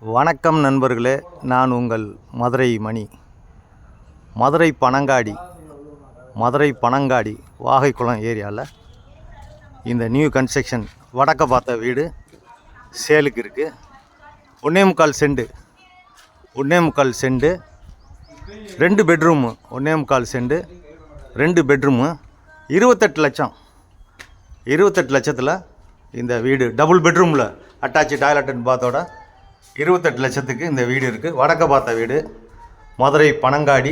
வணக்கம் நண்பர்களே, நான் உங்கள் மதுரை மணி. மதுரை பனங்காடி வாகைக்குளம் ஏரியாவில் இந்த நியூ கன்ஸ்ட்ரக்ஷன் வடக்க பார்த்த வீடு சேலுக்கு இருக்குது. 1.25 செண்டு 2 பெட்ரூமு. 1.25 செண்டு 2 பெட்ரூமு 28 லட்சம். 28 லட்சத்தில் இந்த வீடு டபுள் பெட்ரூமில் அட்டாச்சு டாய்லெட் அண்ட் பாத்தோட 28 லட்சத்துக்கு இந்த வீடு இருக்குது. வடக்க பார்த்த வீடு மதுரை பனங்காடி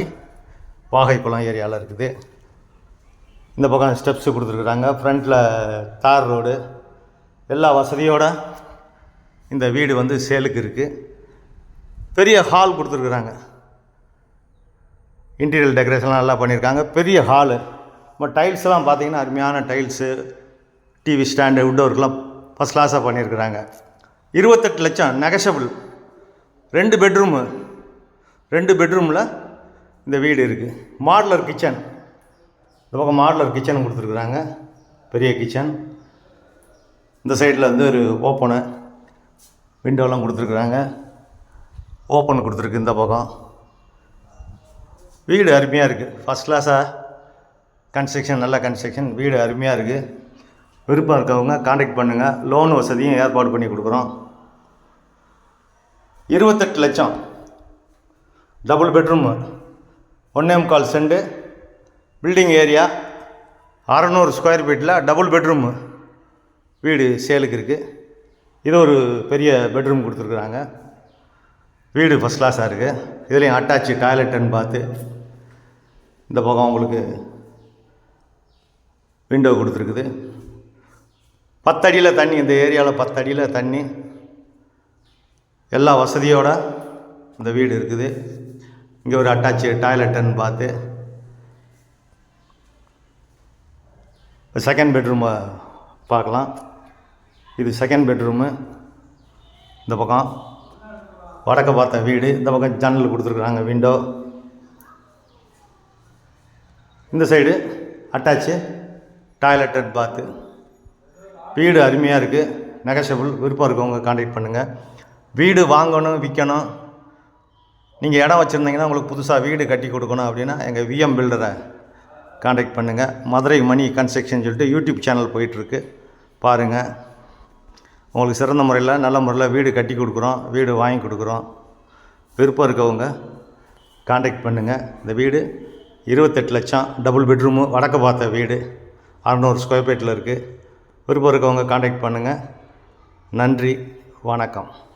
வாகைக்குளம் ஏரியாவில் இருக்குது. இந்த பக்கம் ஸ்டெப்ஸு கொடுத்துருக்குறாங்க. ஃப்ரண்ட்டில் தார் ரோடு எல்லா வசதியோடு இந்த வீடு வந்து சேலுக்கு இருக்குது. பெரிய ஹால் கொடுத்துருக்குறாங்க. இன்டீரியர் டெக்கரேஷன்லாம் நல்லா பண்ணியிருக்காங்க. பெரிய ஹாலு. நம்ம டைல்ஸ்லாம் பார்த்திங்கன்னா அருமையான டைல்ஸு, டிவி ஸ்டாண்டு, வுட் ஒர்க்லாம் ஃபஸ்ட் கிளாஸாக பண்ணியிருக்கிறாங்க. 28 லட்சம் நெகஷபிள். 2 பெட்ரூமு. 2 பெட்ரூமில் இந்த வீடு இருக்குது. Modular kitchen. இந்த பக்கம் மாடுலர் கிச்சன் கொடுத்துருக்குறாங்க. பெரிய கிச்சன். இந்த சைடில் வந்து ஒரு ஓப்பனு விண்டோலாம் கொடுத்துருக்குறாங்க. ஓப்பன் கொடுத்துருக்கு இந்த பக்கம். வீடு அருமையாக இருக்குது. ஃபஸ்ட் கிளாஸாக கன்ஸ்ட்ரக்ஷன், நல்ல கன்ஸ்ட்ரக்ஷன். வீடு அருமையாக இருக்குது. விருப்பம் இருக்கவங்க காண்டாக்ட் பண்ணுங்கள். லோன் வசதியும் ஏற்பாடு பண்ணி கொடுக்குறோம். 28 லட்சம் double bedroom, 1.25 cent, building area, 600 square ஃபீட்டில் டபுள் பெட்ரூமு வீடு சேலுக்கு இருக்குது. இது ஒரு பெரிய பெட்ரூம் கொடுத்துருக்குறாங்க. வீடு ஃபஸ்ட் கிளாஸாக இருக்குது. இதுலேயும் அட்டாச்சு டாய்லெட் அண்ட் பாத்து. இந்த பக்கம் உங்களுக்கு விண்டோ கொடுத்துருக்குது. 10 அடியில் தண்ணி. இந்த ஏரியாவில் 10 அடியில் தண்ணி. எல்லா வசதியோடு இந்த வீடு இருக்குது. இங்கே ஒரு அட்டாச்சு டாய்லெட் அண்ட் பாத்து. செகண்ட் பெட்ரூமை பார்க்கலாம். இது செகண்ட் பெட்ரூமு. இந்த பக்கம் வடக்க பார்த்த வீடு. இந்த பக்கம் ஜன்னல் கொடுத்துருக்குறாங்க, விண்டோ. இந்த சைடு அட்டாச்சு டாய்லெட் அண்ட் பாத்து. வீடு அருமையாக இருக்குது. நெகஷபிள். விருப்பம் இருக்கவங்க காண்டாக்ட் பண்ணுங்கள். வீடு வாங்கணும், விற்கணும், நீங்கள் இடம் வச்சுருந்தீங்கன்னா உங்களுக்கு புதுசாக வீடு கட்டி கொடுக்கணும் அப்படின்னா எங்கள் விஎம் பில்டரை காண்டாக்ட் பண்ணுங்கள். மதுரை மணி கன்ஸ்ட்ரக்ஷன் சொல்லிட்டு யூடியூப் சேனல் போயிட்டுருக்கு, பாருங்கள். உங்களுக்கு சிறந்த முறையில் நல்ல முறையில் வீடு கட்டி கொடுக்குறோம், வீடு வாங்கி கொடுக்குறோம். விருப்பம் இருக்கவங்க காண்டாக்ட் பண்ணுங்கள். இந்த வீடு 28 லட்சம் டபுள் பெட்ரூமு, வடக்க பார்த்த வீடு, 600 ஸ்கொயர் ஃபீட்டில் இருக்குது. விருப்பம் இருக்கவங்க காண்டாக்ட் பண்ணுங்கள். நன்றி, வணக்கம்.